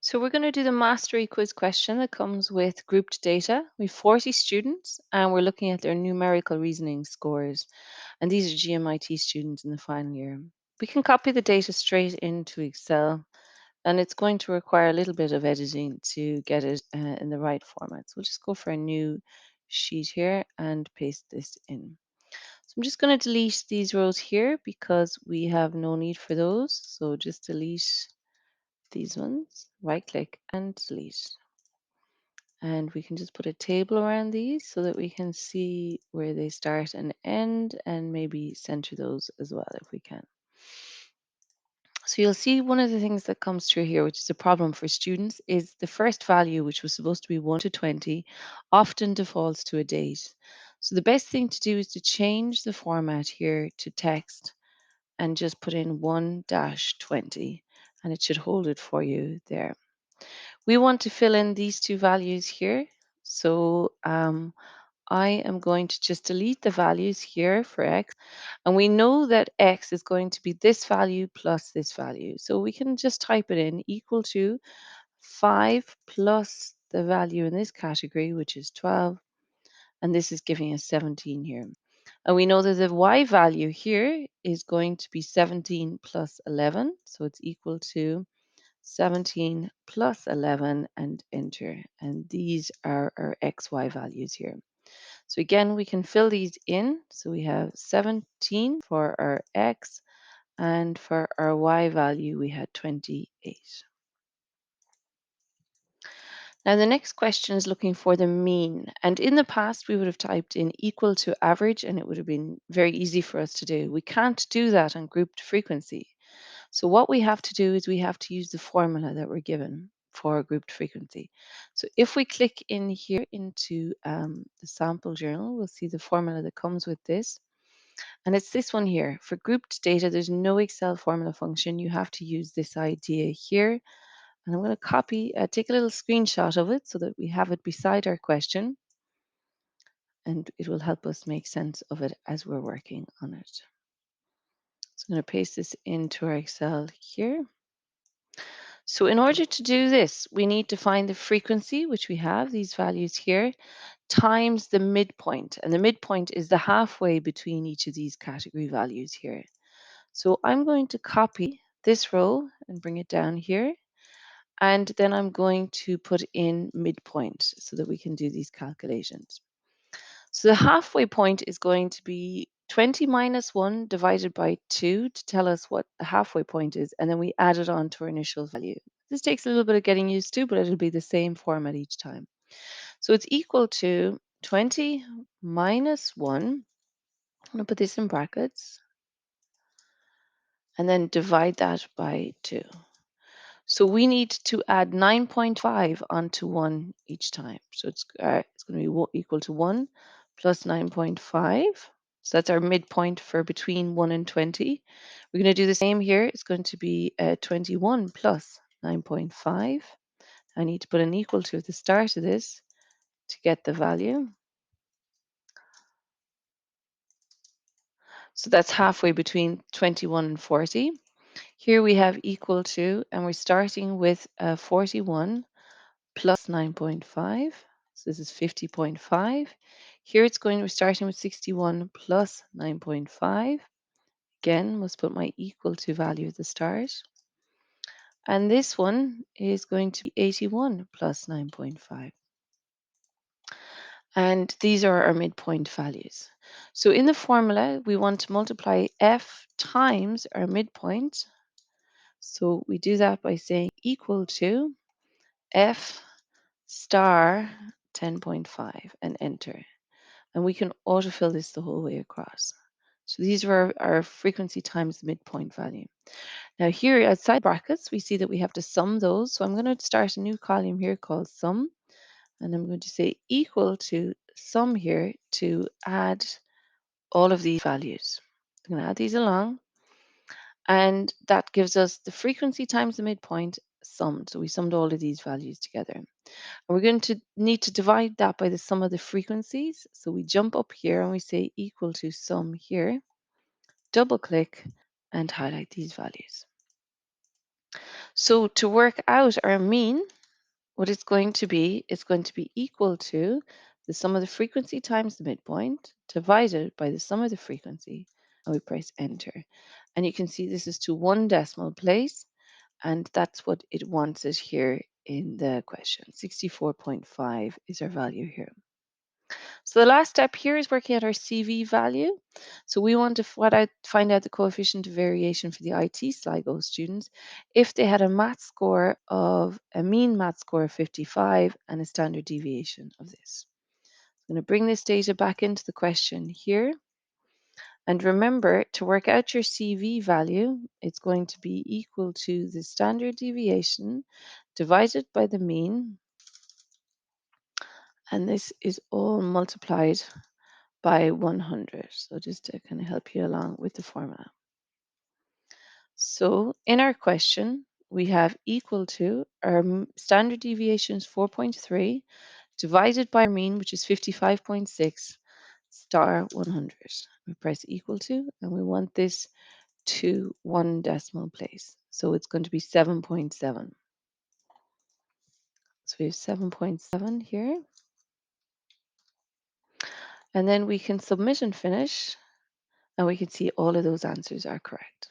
So we're going to do the mastery quiz question that comes with grouped data. We've 40 students and we're looking at their numerical reasoning scores. And these are GMIT students in the final year. We can copy the data straight into Excel and it's going to require a little bit of editing to get it in the right format. So we'll just go for a new sheet here and paste this in. So I'm just going to delete these rows here because we have no need for those. So just delete these ones, right click and delete. And we can just put a table around these so that we can see where they start and end and maybe center those as well if we can. So you'll see one of the things that comes through here, which is a problem for students, is the first value, which was supposed to be 1 to 20, often defaults to a date. So the best thing to do is to change the format here to text and just put in 1-20 and it should hold it for you there. We want to fill in these two values here. So I am going to just delete the values here for x. And we know that x is going to be this value plus this value. So we can just type it in equal to 5 plus the value in this category, which is 12. And this is giving us 17 here. And we know that the y value here is going to be 17 plus 11. So it's equal to 17 plus 11 and enter. And these are our xy values here. So again, we can fill these in. So we have 17 for our x, and for our y value, we had 28. Now, the next question is looking for the mean. And in the past, we would have typed in equal to average, and it would have been very easy for us to do. We can't do that on grouped frequency. So what we have to do is we have to use the formula that we're given for grouped frequency. So if we click in here into the sample journal, we'll see the formula that comes with this. And it's this one here. For grouped data, there's no Excel formula function. You have to use this idea here. And I'm going to take a little screenshot of it so that we have it beside our question. And it will help us make sense of it as we're working on it. So I'm going to paste this into our Excel here. So in order to do this, we need to find the frequency, which we have, these values here, times the midpoint. And the midpoint is the halfway between each of these category values here. So I'm going to copy this row and bring it down here. And then I'm going to put in midpoint so that we can do these calculations. So the halfway point is going to be 20 minus 1 divided by 2 to tell us what the halfway point is, and then we add it on to our initial value. This takes a little bit of getting used to, but it'll be the same format each time. So it's equal to 20 minus 1. I'm going to put this in brackets, and then divide that by 2. So we need to add 9.5 onto 1 each time. So it's going to be equal to 1 plus 9.5. So that's our midpoint for between 1 and 20. We're going to do the same here. It's going to be 21 plus 9.5. I need to put an equal to at the start of this to get the value. So that's halfway between 21 and 40. Here we have equal to, and we're starting with 41 plus 9.5. So this is 50.5. Here we're starting with 61 plus 9.5. Again, must put my equal to value at the start. And this one is going to be 81 plus 9.5. And these are our midpoint values. So in the formula, we want to multiply f times our midpoint. So we do that by saying equal to f star 10.5 and enter. And we can autofill this the whole way across. So these are our frequency times the midpoint value. Now here outside brackets, we see that we have to sum those. So I'm going to start a new column here called sum. And I'm going to say equal to sum here to add all of these values. I'm going to add these along. And that gives us the frequency times the midpoint summed. So we summed all of these values together. And we're going to need to divide that by the sum of the frequencies. So we jump up here and we say equal to sum here, double click and highlight these values. So to work out our mean, what it's going to be equal to the sum of the frequency times the midpoint divided by the sum of the frequency. And we press enter. And you can see this is to one decimal place, and that's what it wants us here in the question. 64.5 is our value here. So the last step here is working out our CV value. So we want to find out the coefficient of variation for the IT SLIGO students if they had a mean math score of 55 and a standard deviation of this. I'm going to bring this data back into the question here. And remember, to work out your CV value, it's going to be equal to the standard deviation divided by the mean. And this is all multiplied by 100. So just to kind of help you along with the formula. So in our question, we have equal to our standard deviation is 4.3 divided by our mean, which is 55.6 star 100. We press equal to, and we want this to one decimal place. So it's going to be 7.7. So we have 7.7 here. And then we can submit and finish, and we can see all of those answers are correct.